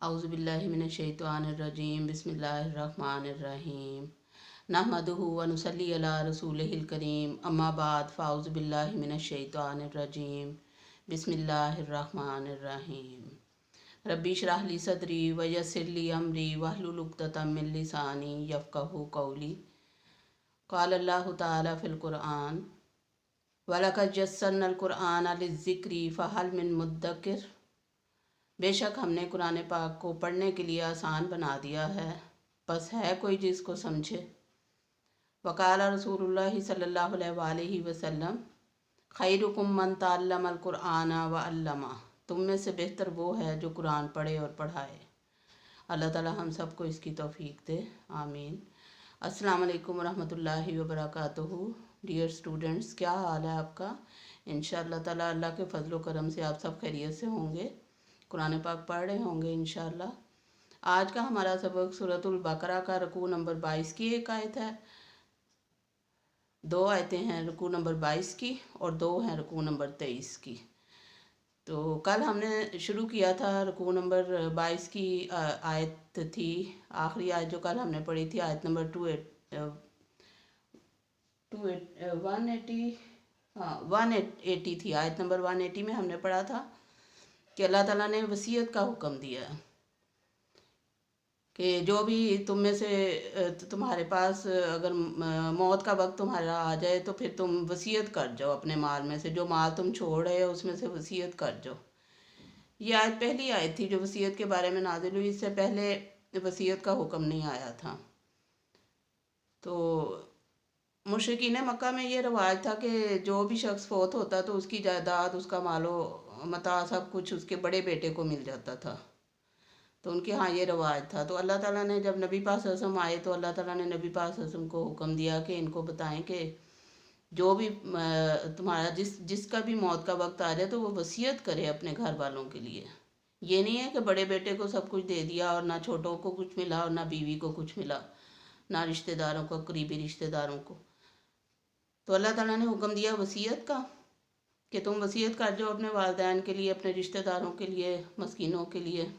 औज़ुबिल्लाहि मिनश्शैतानिर्रजीम बिस्मिल्लाहिर्रहमानिर्रहीम नहमदुहु व नुसल्ली अला रसूलिहिल करीम अम्मा बाद फ़ाउज़ुबिल्लाहि मिनश्शैतानिर्रजीम बिस्मिल्लाहिर्रहमानिर्रहीम रब्बी इश्रह ली सदरी व यस्सिर ली अमरी वहलुल उक़्दतम मिन लिसानी यफ़क़हू क़ौली क़ाल अल्लाहु तआला फ़िल क़ुरआन वलक़द यस्सरनल क़ुरआन लिज़्ज़िक्रि फ़हल मिन मुद्दकिर। बेशक हमने कुरान पाक को पढ़ने के लिए आसान बना दिया है, बस है कोई जिसको समझे। वक़ाला रसूलुल्लाह सल्लल्लाहु अलैहि वसल्लम खैरुकुम मन तअल्लमल क़ुरआन व अल्लमा। तुम में से बेहतर वो है जो कुरान पढ़े और पढ़ाए। अल्लाह ताला हम सबको इसकी तौफीक दे, आमीन। अस्सलाम वालेकुम रहमतुल्लाहि व बरकातुहू। डियर स्टूडेंट्स, क्या हाल है आपका? इंशाअल्लाह ताला अल्लाह के फजल व करम से आप सब खैरियत से होंगे, कुरान पाक पढ़ रहे होंगे इंशाअल्लाह। आज का हमारा सबक सूरतुल बकरा का रुकू नंबर 22 की एक आयत है। 2 आयतें हैं रुकू नंबर 22 की और 2 हैं रुकू नंबर 23 की। तो कल हमने शुरू किया था रुकू नंबर 22 की आयत थी, आखिरी आयत जो कल हमने पढ़ी थी आयत नंबर 180 थी। आयत नंबर 180 में हमने पढ़ा था कि अल्लाह ताला ने वसीयत का हुक्म दिया कि जो भी तुम में से तुम्हारे पास अगर मौत का वक्त तुम्हारा आ जाए तो फिर तुम वसीयत कर जाओ, अपने माल में से जो माल तुम छोड़ रहे हो उसमें से वसीयत कर जाओ। ये आयत पहली आयत थी जो वसीयत के बारे में नाज़िल हुई। इससे पहले वसीयत का हुक्म नहीं आया था। तो मुशरिकीन मक्का में ये रवाज था कि जो भी शख्स फौत होता तो उसकी जायदाद, उसका मालो मता सब कुछ उसके बड़े बेटे को मिल जाता था। तो उनके यहाँ ये रवाज था। तो अल्लाह ताला ने जब नबी पाक सल्लल्लाहु अलैहि वसल्लम आए तो अल्लाह ताला ने नबी पाक सल्लल्लाहु अलैहि वसल्लम को हुक्म दिया कि इनको बताएं कि जो भी तुम्हारा जिसका भी मौत का वक्त आ जाए तो वो वसीयत करे अपने घर वालों के लिए। ये नहीं है कि बड़े बेटे को सब कुछ दे दिया और ना छोटों को कुछ मिला और ना बीवी को कुछ मिला, ना रिश्तेदारों को, करीबी रिश्तेदारों को। तो अल्लाह ताला ने हुक्म दिया वसीयत का कि तुम वसीयत कर जाओ अपने वालिदैन के लिए, अपने रिश्तेदारों के लिए, मस्कीनों के लिए।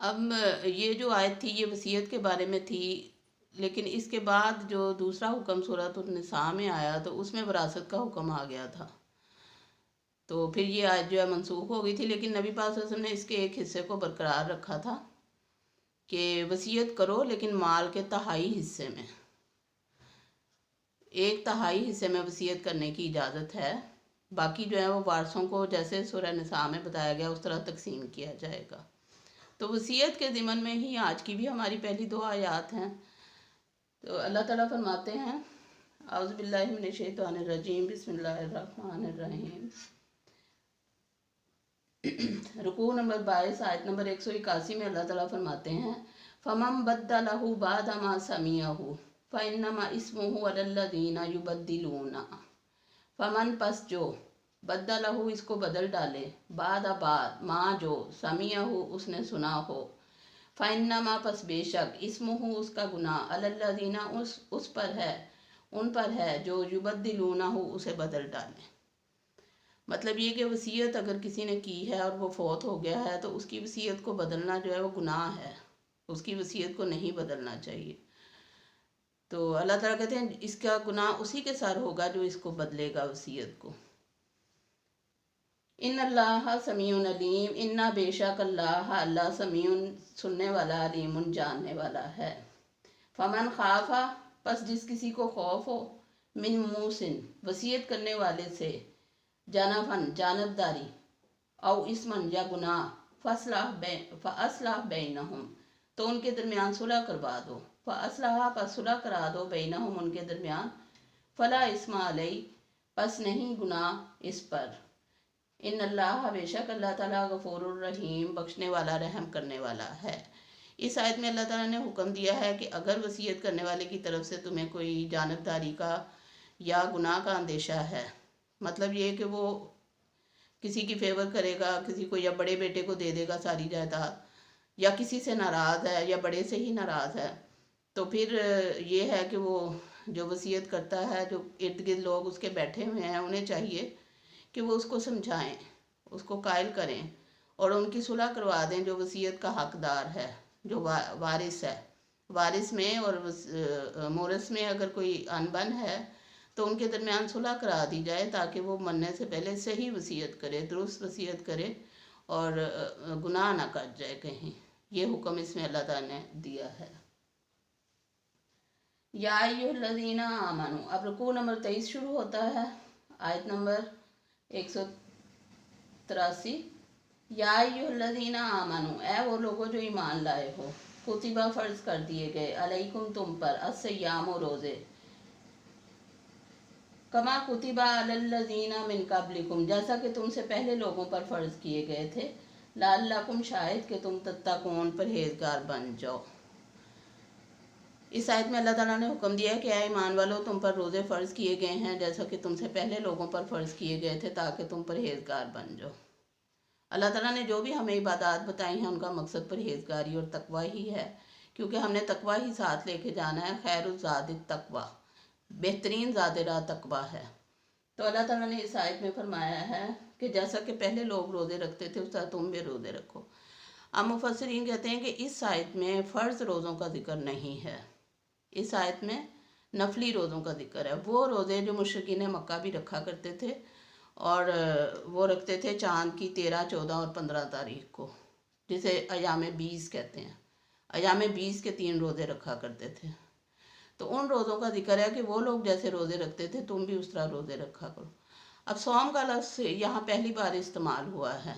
अब ये जो आयत थी ये वसीयत के बारे में थी, लेकिन इसके बाद जो दूसरा हुक्म सूरतुन निसा में आया तो उसमें विरासत का हुक्म आ गया था। तो फिर ये आयत जो है मनसूख हो गई थी, लेकिन नबी पाक सल्लल्लाहु अलैहि वसल्लम ने इसके एक हिस्से को बरकरार रखा था कि वसीयत करो लेकिन माल के तिहाई हिस्से में, 1/3 हिस्से में वसीयत करने की इजाज़त है। बाकी जो है वो वारसों को जैसे सूरह निसा में बताया गया उस तरह तकसीम किया जाएगा। तो वसीयत के ज़िमन में ही आज की भी हमारी पहली 2 आयत हैं। तो अल्लाह ताला फरमाते हैं औज़ुबिल्लाहि मिनश्शैतानिर्रजीम बिस्मिल्लाहिर्रहमानिर्रहीम। रुकू नंबर 22 आयत नंबर 181 में अल्लाह ताला फरमाते हैं फमन बद्दलहु बाद मा समिअहु फ़इन्नमा इस्मुहु अलल्लज़ीना युबद्दिलूना। फमन पस जो, बद्दलहु इसको बदल डाले, बाद माँ जो, समिअहु उसने सुना हो, फ़इन्नमा पस बेशक, इस्मुहु उसका गुनाह, अलल्लज़ीना उस पर है, उन पर है जो युबद्दिलूना हो उसे बदल डाले। मतलब ये कि वसीयत अगर किसी ने की है और वो फौत हो गया है तो उसकी वसीयत को बदलना जो है वो गुनाह है, उसकी वसीयत को नहीं बदलना चाहिए। तो अल्लाह ताला कहते हैं इसका गुनाह उसी के सर होगा जो इसको बदलेगा वसीयत को। इन्नल्लाह समीउन अलीम, इन्ना बेशक अल्लाह समीउन सुनने वाला, अलीमुन जानने वाला है। फमन खाफा पस जिस किसी को खौफ हो, मिन मूसिन वसीयत करने वाले से, जानफन जानबदारी, औ इसमन या गुनाह, फ़अस्लाह बैनहुम तो उनके दरमियान सुलह करवा दो, फ़अस्लाह पस सुलह करा दो, बैनहुम उनके दरमियान, फ़ला इस्मा अलैहि पस नहीं गुनाह इस पर। इन्नल्लाह बेशक अल्लाह ताला गफूरुर रहीम बख्शने वाला, रहम करने वाला है। इस आयत में अल्लाह ताला ने हुक्म दिया है कि अगर वसीयत करने वाले की तरफ से तुम्हें कोई जानबदारी का या गुनाह का अंदेशा है, मतलब ये कि वो किसी की फेवर करेगा, किसी को या बड़े बेटे को दे देगा सारी जायदाद, या किसी से नाराज़ है या बड़े से ही नाराज़ है, तो फिर ये है कि वो जो वसीयत करता है, जो इर्द गिर्द लोग उसके बैठे हुए हैं, उन्हें चाहिए कि वो उसको समझाएं, उसको कायल करें اور ان کی صلح کروا دیں جو وصیت کا حقدار ہے، جو وارث ہے۔ وارث میں اور مورث میں اگر کوئی انبن ہے تو ان کے درمیان صلح کرا دی جائے، تاکہ وہ مرنے سے پہلے صحیح وصیت کرے، درست وصیت کرے اور گناہ نہ کر جائے کہیں۔ یہ حکم اس میں اللہ تعالیٰ نے دیا ہے۔ یا ایھا الذین آمنوا، اب رکوع نمبر 23 شروع ہوتا ہے، آیت نمبر 183۔ یا ایھا الذین آمنوا، اے وہ لوگوں جو ایمان لائے ہو، کتبہ فرض کر دیے گئے، علیکم تم پر، الصیام روزے، کما کتبہ علی الذین من قبلکم، جیسا کہ تم سے پہلے لوگوں پر فرض کیے گئے تھے، لعلکم، شاید کہ تم تتقون، پرہیزگار بن جاؤ۔ اس آیت میں اللہ تعالیٰ نے حکم دیا ہے کہ اے ایمان والو، تم پر روزے فرض کیے گئے ہیں جیسا کہ تم سے پہلے لوگوں پر فرض کیے گئے تھے، تاکہ تم پرہیزگار بن جاؤ۔ اللہ تعالیٰ نے جو بھی ہمیں عبادات بتائی ہیں ان کا مقصد پرہیزگاری اور تقوی ہی ہے، کیونکہ ہم نے تقوی ہی ساتھ لے کے جانا ہے۔ خیر الزاد التقوی، بہترین زاد راہ تقوی ہے۔ تو اللہ تعالیٰ نے اس آیت میں فرمایا ہے کہ جیسا کہ پہلے لوگ روزے رکھتے تھے اس طرح تم بھی روزے رکھو۔ اب مفسرین کہتے ہیں کہ اس آیت میں فرض روزوں کا ذکر نہیں ہے، اس آیت میں نفلی روزوں کا ذکر ہے۔ وہ روزے جو مشرکین مکہ بھی رکھا کرتے تھے، اور وہ رکھتے تھے چاند کی 13، 14 اور 15 تاریخ کو، جسے ایام 20 کہتے ہیں۔ ایام 20 کے 3 روزے رکھا کرتے تھے۔ تو ان روزوں کا ذکر ہے کہ وہ لوگ جیسے روزے رکھتے تھے تم بھی اس طرح روزے رکھا کرو۔ اب صوم کا لفظ یہاں پہلی بار استعمال ہوا ہے،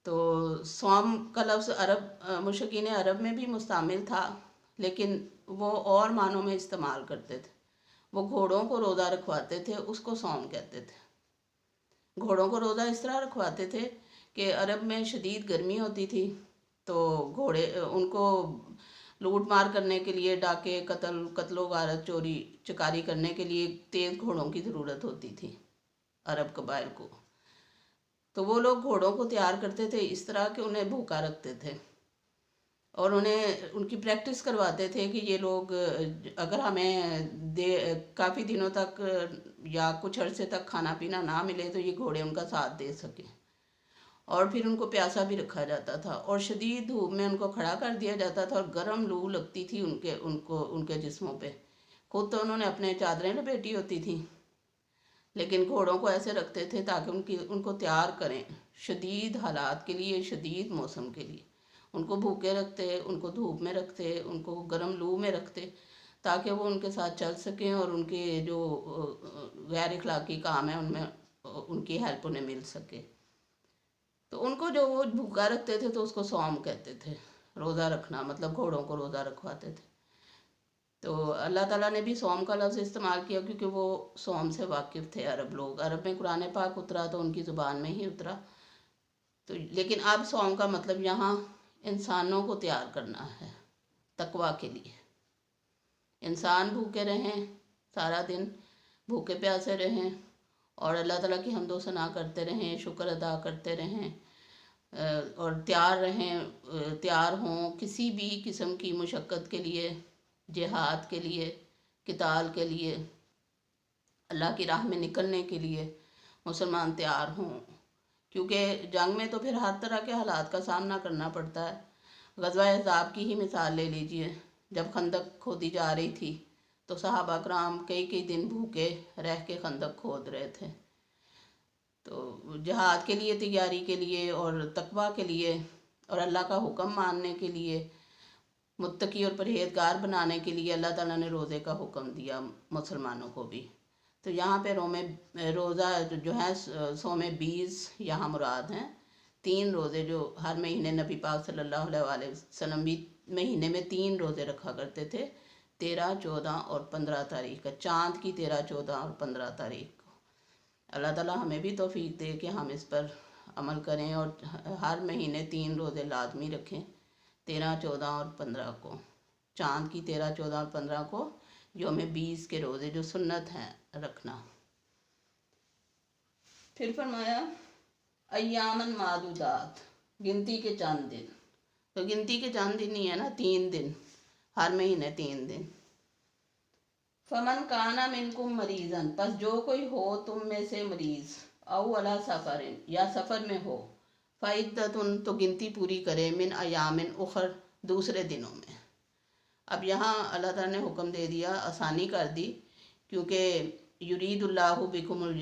تو صوم کا لفظ مشرکین عرب میں بھی مستعمل تھا، لیکن وہ اور معنوں میں استعمال کرتے تھے۔ وہ گھوڑوں کو روزہ رکھواتے تھے، اس کو صوم کہتے تھے۔ گھوڑوں کو روزہ اس طرح رکھواتے تھے کہ عرب میں شدید گرمی ہوتی تھی، تو گھوڑے ان کو لوٹ مار کرنے کے لیے، ڈاکے، قتل و غارت، چوری چکاری کرنے کے لیے تیز گھوڑوں کی ضرورت ہوتی تھی عرب قبائل کو۔ تو وہ لوگ گھوڑوں کو تیار کرتے تھے اس طرح کہ انہیں بھوکا رکھتے تھے، اور انہیں ان کی پریکٹس کرواتے تھے کہ یہ لوگ اگر ہمیں کافی دنوں تک یا کچھ عرصے تک کھانا پینا نہ ملے تو یہ گھوڑے ان کا ساتھ دے سکیں۔ اور پھر ان کو پیاسا بھی رکھا جاتا تھا، اور شدید دھوپ میں ان کو کھڑا کر دیا جاتا تھا، اور گرم لو لگتی تھی ان کے جسموں پہ۔ خود تو انہوں نے اپنے چادریں لپیٹی ہوتی تھیں، لیکن گھوڑوں کو ایسے رکھتے تھے تاکہ ان کو تیار کریں شدید حالات کے لیے، شدید موسم کے لیے۔ ان کو بھوکے رکھتے، ان کو دھوپ میں رکھتے، ان کو گرم لو میں رکھتے، تاکہ وہ ان کے ساتھ چل سکیں، اور ان کے جو غیر اخلاقی کام ہیں ان میں ان کی ہیلپ انہیں مل سکے۔ تو ان کو جو وہ بھوکا رکھتے تھے تو اس کو صوم کہتے تھے، روزہ رکھنا مطلب گھوڑوں کو روزہ رکھواتے تھے۔ تو اللہ تعالیٰ نے بھی صوم کا لفظ استعمال کیا کیونکہ وہ صوم سے واقف تھے عرب لوگ۔ عرب میں قرآن پاک اترا تو ان کی زبان میں ہی اترا، تو لیکن اب صوم کا مطلب یہاں انسانوں کو تیار کرنا ہے تقوی کے لیے۔ انسان بھوکے رہیں، سارا دن بھوکے پیاسے رہیں، اور اللہ تعالیٰ کی حمد و ثنا کرتے رہیں، شکر ادا کرتے رہیں، اور تیار ہوں کسی بھی قسم کی مشقت کے لیے، جہاد کے لیے، قتال کے لیے، اللہ کی راہ میں نکلنے کے لیے مسلمان تیار ہوں، کیونکہ جنگ میں تو پھر ہر طرح کے حالات کا سامنا کرنا پڑتا ہے۔ غزوہ احزاب کی ہی مثال لے لیجئے، جب خندق کھودی جا رہی تھی تو صحابہ کرام کئی دن بھوکے رہ کے خندق کھود رہے تھے۔ تو جہاد کے لیے، تیاری کے لیے، اور تقوی کے لیے، اور اللہ کا حکم ماننے کے لیے، متقی اور پرہیزگار بنانے کے لیے اللہ تعالیٰ نے روزے کا حکم دیا مسلمانوں کو بھی۔ تو یہاں پہ روزہ جو ہے صوم 20 یہاں مراد ہیں۔ 3 روزے جو ہر مہینے نبی پاک صلی اللہ علیہ وسلم بھی مہینے میں 3 روزے رکھا کرتے تھے، 13، 14 اور 15 تاریخ کا، چاند کی 13، 14 اور 15 تاریخ کو۔ اللہ تعالیٰ ہمیں بھی توفیق دے کہ ہم اس پر عمل کریں اور ہر مہینے 3 روزے لازمی رکھیں، 13، 14 اور 15 کو، چاند کی 13، 14 اور 15 کو یوم 20 کے روزے جو سنت ہیں رکھنا۔ پھر فرمایا ایامن معدودات، گنتی کے چند دن۔ تو گنتی کے چند دن ہی ہے نا، 3 دن، ہر مہینے 3 دن۔ فمن کانا منکم مریضاً، پس جو کوئی ہو تم میں سے مریض، او علی سفر، یا سفر میں ہو، फ़इद्दतुन तो गिनती पूरी करे मिन अयामिन उखर दूसरे दिनों में। अब यहाँ अल्लाह ताला ने हुक्म दे दिया, आसानी कर दी, क्योंकि युरीदुल्लाहु बिकुमुल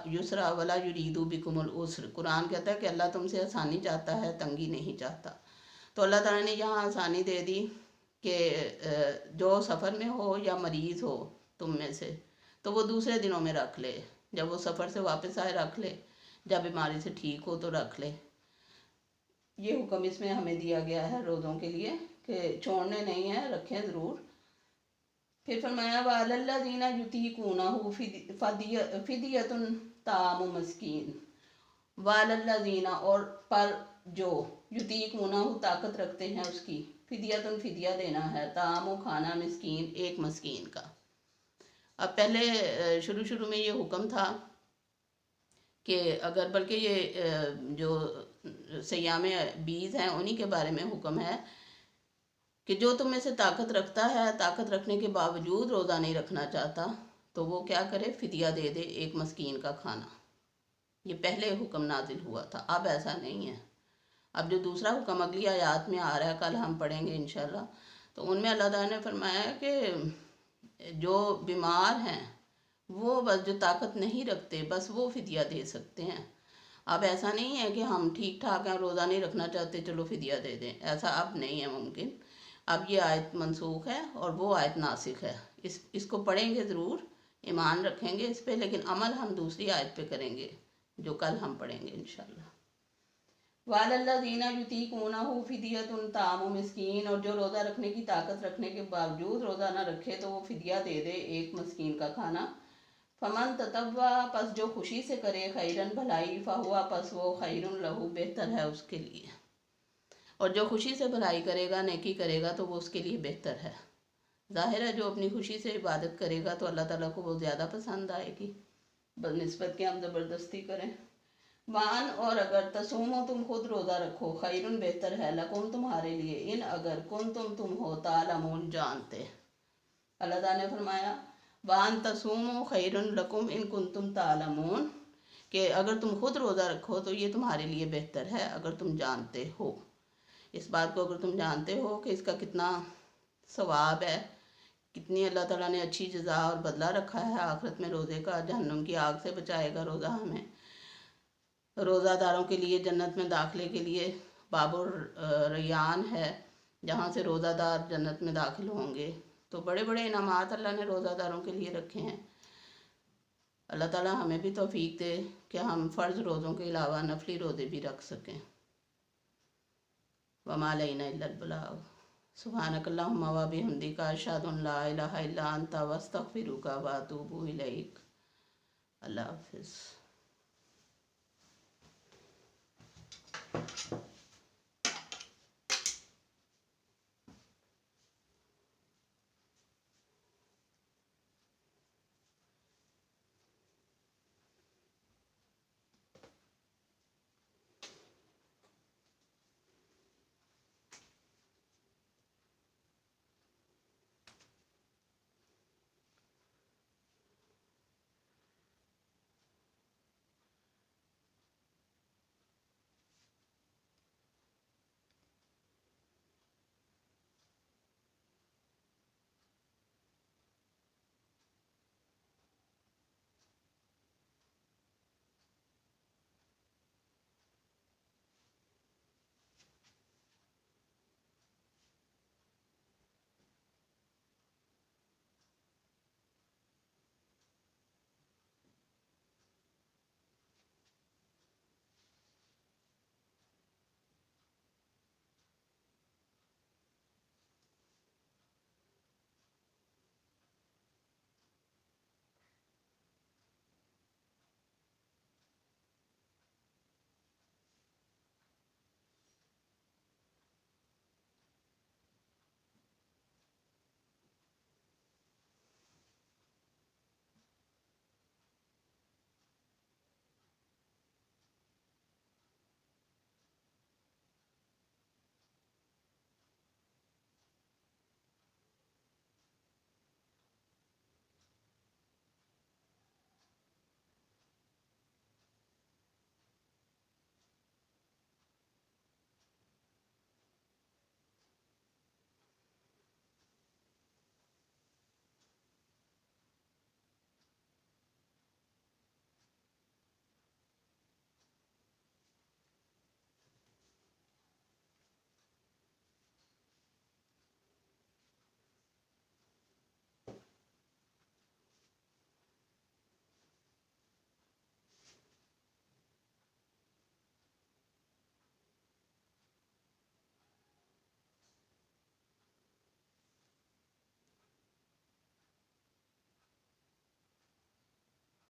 युसरा वला युरीदु बिकुमुल उसर। कुरान कहता है कि अल्लाह तुमसे आसानी चाहता है, तंगी नहीं चाहता। तो अल्लाह ताला ने यहाँ आसानी दे दी कि जो सफ़र में हो या मरीज़ हो तुम में से, तो वो दूसरे दिनों में रख ले। जब वो सफ़र से वापस आए रख ले, जब बीमारी से ठीक हो तो रख ले। ये हुक्म इसमें हमें दिया गया है रोज़ों के लिए कि छोड़ने नहीं है, रखें ज़रूर। फिर फरमाया वालल्लज़ीना युतीकूनहु फ़िदियतुन तामु मस्कीन। वालल्लज़ीना और पर जो युतीकूनहु ताकत रखते हैं उसकी, फ़िदियतुन फिदिया देना है, तामु खाना मिस्कीन एक मस्कीन का। अब पहले शुरू में ये हुक्म था कि अगर, बल्कि ये जो सयाम बीज हैं उन्हीं के बारे में हुक्म है कि जो तुम में से ताकत रखता है, ताकत रखने के बावजूद रोज़ा नहीं रखना चाहता, तो वो क्या करे, फिदिया दे दे एक मस्कीन का खाना। ये पहले हुक्म नाजिल हुआ था, अब ऐसा नहीं है। अब जो दूसरा हुक्म अगली आयत में आ रहा है, कल हम पढ़ेंगे इंशाल्लाह, तो उनमें अल्लाह ताला ने फरमाया कि जो बीमार हैं वो बस, जो ताकत नहीं रखते बस वो फिदिया दे सकते हैं। अब ऐसा नहीं है कि हम ठीक ठाक हैं, रोज़ा नहीं रखना चाहते, चलो फिदिया दे दें, ऐसा अब नहीं है मुमकिन। अब ये आयत मनसूख है और वो आयत नासिख है। इसको पढ़ेंगे ज़रूर, ईमान रखेंगे इस पे, लेकिन अमल हम दूसरी आयत पे करेंगे जो कल हम पढ़ेंगे इंशाल्लाह। वालल्लज़ीना युतीकूनहु फ़िदियतुन तामु मिस्कीन, और जो रोज़ा रखने की ताकत रखने के बावजूद रोज़ा ना रखे तो वो फिदिया दे दे एक मस्कीन का खाना। फमन ततव्वा, पस जो खुशी से करे, खैरन भलाई, फ़हुआ, पस वो खैरुन लहू बेहतर है उसके लिए। और जो खुशी से भलाई करेगा, नेकी करेगा, तो वो उसके लिए बेहतर है। ज़ाहिर है जो अपनी खुशी से इबादत करेगा तो अल्लाह ताला को वो ज़्यादा पसंद आएगी बनिस्बत के हम ज़बरदस्ती करें। वान, और अगर तसूमो तुम खुद रोज़ा रखो, खैरुन बेहतर है, लकुम तुम्हारे लिए, इन अगर कुन तुम हो तालमून जानते। अल्लाह ताला ने फरमाया वान तसूमो खैरुन लकुम इन कुन तुम तालमून, कि अगर तुम खुद रोज़ा रखो तो ये तुम्हारे लिए बेहतर है अगर तुम जानते हो। इस बात को अगर तुम जानते हो कि इसका कितना सवाब है, कितनी अल्लाह ताला ने अच्छी जज़ा और बदला रखा है आखिरत में रोज़े का, जहन्नुम की आग से बचाएगा रोज़ा हमें। रोज़ादारों के लिए जन्नत में दाखिले के लिए बाबुर रैयान है, जहाँ से रोज़ादार जन्नत में दाखिल होंगे। तो बड़े बड़े इनामात अल्लाह ने रोज़ादारों के लिए रखे हैं। अल्लाह ताला हमें भी तौफीक दे कि हम फ़र्ज़ रोज़ों के अलावा नफली रोज़े भी रख सकें। वमा अलैना इल्लल बलाग। सुब्हानकल्लाहुम्मा व बिहम्दिका अशहदु अन ला इलाहा इल्ला अंता वस्तगफिरुका व अतूबु इलैक। अल्लाह हाफ़िज़।